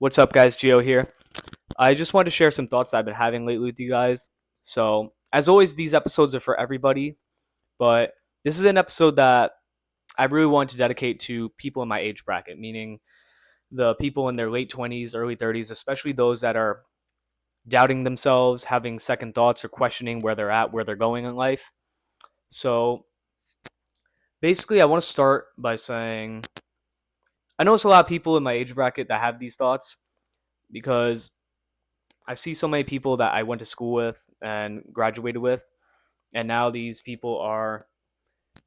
What's up, guys? Gio here. I just wanted to share some thoughts that I've been having lately with you guys. So, as always, these episodes are for everybody, but this is an episode that I really want to dedicate to people in my age bracket, meaning the people in their late 20s, early 30s, especially those that are doubting themselves, having second thoughts, or questioning where they're at, where they're going in life. So, basically, I want to start by saying I know it's a lot of people in my age bracket that have these thoughts because I see so many people that I went to school with and graduated with, and now these people are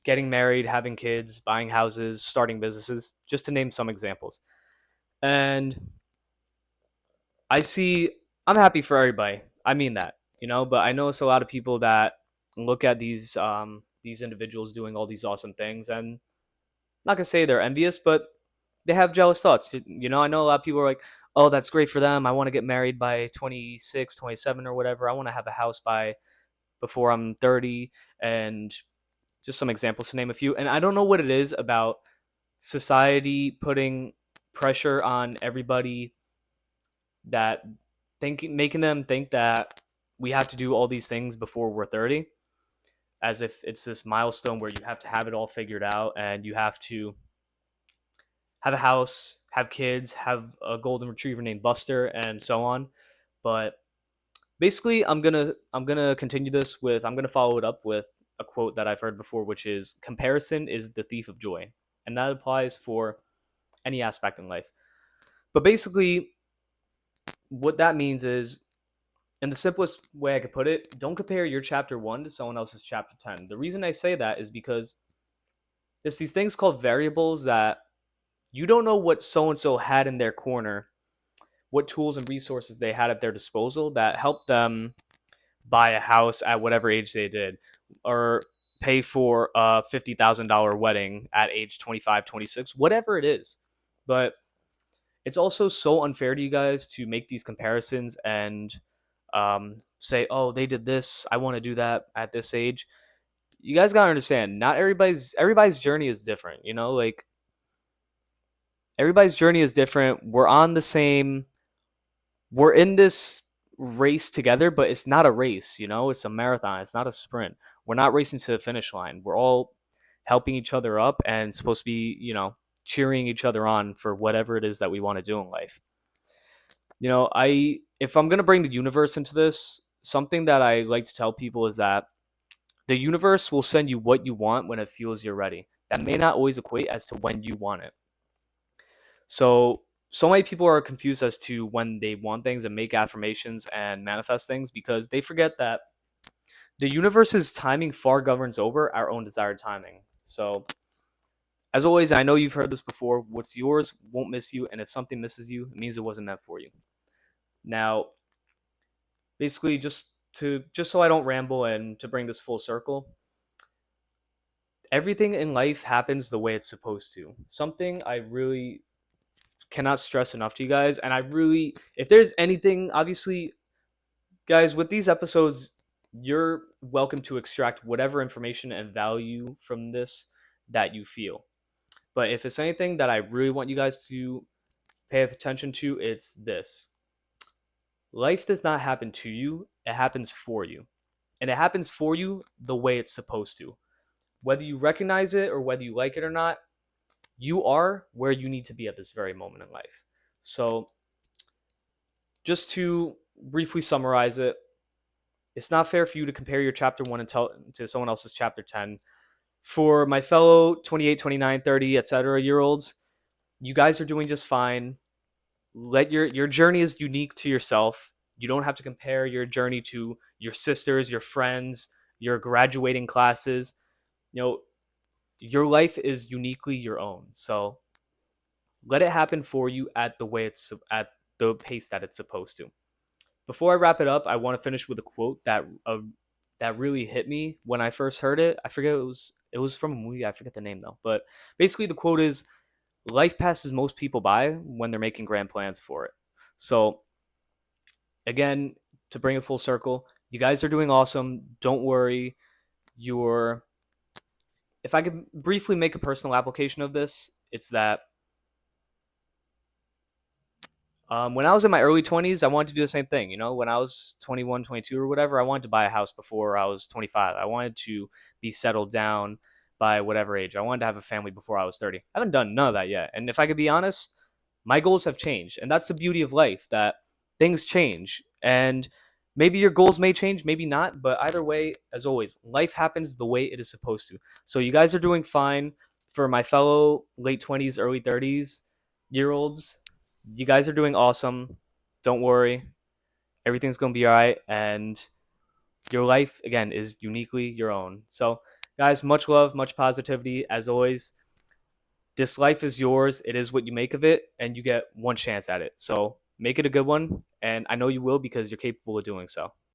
getting married, having kids, buying houses, starting businesses, just to name some examples. And I see, I'm happy for everybody. I mean that, but I know it's a lot of people that look at these individuals doing all these awesome things, and not gonna say they're envious, but they have jealous thoughts. I know a lot of people are like, oh, that's great for them. I want to get married by 26, 27, or whatever. I want to have a house by before I'm 30, and just some examples to name a few. And I don't know what it is about society putting pressure on everybody that making them think that we have to do all these things before we're 30, as if it's this milestone where you have to have it all figured out and you have to have a house, have kids, have a golden retriever named Buster, and so on. But basically, I'm gonna continue this with I'm gonna follow it up with a quote that I've heard before, which is comparison is the thief of joy, and that applies for any aspect in life. But basically, what that means is, in the simplest way I could put it, don't compare your chapter one to someone else's chapter 10. The reason I say that is because there's these things called variables that you don't know what so and so had in their corner, what tools and resources they had at their disposal that helped them buy a house at whatever age they did, or pay for a $50,000 wedding at age 25, 26, whatever it is. But it's also so unfair to you guys to make these comparisons and say, oh, they did this, I want to do that at this age. You guys got to understand, not everybody's journey is different, like everybody's journey is different. We're in this race together, but it's not a race, it's a marathon, it's not a sprint. We're not racing to the finish line. We're all helping each other up and supposed to be, cheering each other on for whatever it is that we want to do in life. I if I'm going to bring the universe into this, something that I like to tell people is that the universe will send you what you want when it feels you're ready. That may not always equate as to when you want it. So many people are confused as to when they want things and make affirmations and manifest things because they forget that the universe's timing far governs over our own desired timing. So, as always, I know you've heard this before. What's yours won't miss you, and if something misses you, it means it wasn't meant for you. Now, basically, just so I don't ramble and to bring this full circle, everything in life happens the way it's supposed to. Something I really cannot stress enough to you guys, and if there's anything, obviously, guys, with these episodes, you're welcome to extract whatever information and value from this that you feel. But if it's anything that I really want you guys to pay attention to, it's this: life does not happen to you, it happens for you. And it happens for you the way it's supposed to. Whether you recognize it or whether you like it or not, you are where you need to be at this very moment in life. So, just to briefly summarize it, it's not fair for you to compare your chapter 1 to someone else's chapter 10. For my fellow 28, 29, 30, etc. year olds, you guys are doing just fine. Let your journey is unique to yourself. You don't have to compare your journey to your sisters, your friends, your graduating classes. You know, your life is uniquely your own. So let it happen for you at the pace that it's supposed to. Before I wrap it up, I want to finish with a quote that really hit me when I first heard it. I forget it was from a movie. I forget the name though. But basically, the quote is, "Life passes most people by when they're making grand plans for it." So again, to bring it full circle, you guys are doing awesome. Don't worry. You're If I could briefly make a personal application of this, it's that When I was in my early 20s, I wanted to do the same thing. You know, when I was 21, 22, or whatever, I wanted to buy a house before I was 25. I wanted to be settled down by whatever age. I wanted to have a family before I was 30. I haven't done none of that yet. And if I could be honest, my goals have changed. And that's the beauty of life, that things change. And maybe your goals may change, maybe not. But either way, as always, life happens the way it is supposed to. So you guys are doing fine. For my fellow late 20s, early 30s year olds, you guys are doing awesome. Don't worry. Everything's going to be all right. And your life, again, is uniquely your own. So, guys, much love, much positivity. As always, this life is yours. It is what you make of it, and you get one chance at it. So, make it a good one. And I know you will because you're capable of doing so.